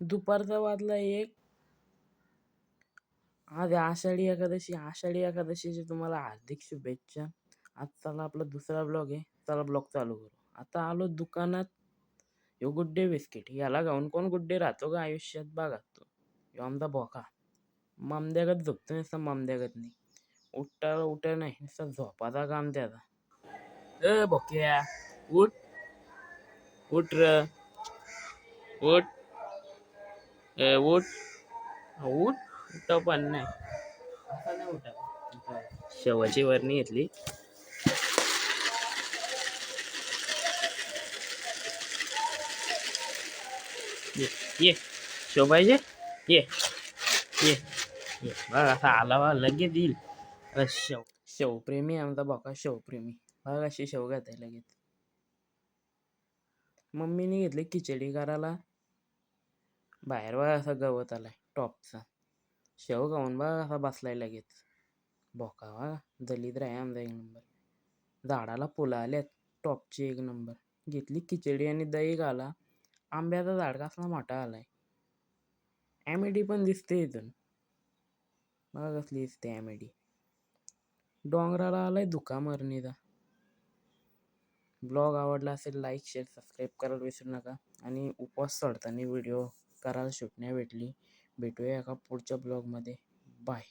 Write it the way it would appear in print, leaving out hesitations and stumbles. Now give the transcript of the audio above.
दुपारचा वाजला 1. आज आषाढी एकादशीची तुम्हाला हार्दिक शुभेच्छा. आज चला आपला दुसरा ब्लॉग आहे. चला ब्लॉग चालू करू. आता आलो दुकानात. यो गुड्डे बिस्किट याला गाऊन कोण गुड्डे राहतो का आयुष्यात बघा तो. यो आमचा भोका मामद्यागत झोपतो नुसता मामद्यागत नाही. उठा नाही नुसता झोपाचा काम त्याचा. भोक्या उठ उठ र उठ उठ उठ उठ पण नाही असं नाही उठा. शेवाची वरणी घेतली. ये शेव पाहिजे ये ये ये बघ असा आला बा लगेच येईल. शेवप्रेमी आमचा बघा शेवप्रेमी बघ अशी शेव घेत आहे लगेच. मम्मीने घेतली खिचडी करायला. बाहेर बघा असा गवत आलाय टॉपचा. शेव खाऊन बघा असा बसलाय लगेच. बोका बघा दलिद्र आहे आमचा एक नंबर. झाडाला फुलं आल्यात टॉपची एक नंबर. घेतली खिचडी आणि दही घाला. आंब्याचा झाड कसला मोठा आलाय. ॲमेडी पण दिसते इथून बघा कसली दिसते ॲमेडी. डोंगराला आलाय धुका मरणीचा. ब्लॉग आवडला असेल लाईक शेअर सबस्क्राईब करायला विसरू नका. आणि उपवास सोडताना व्हिडिओ करायला शूट नाही भेटली. भेटूया एका पुढच्या ब्लॉगमध्ये. बाय.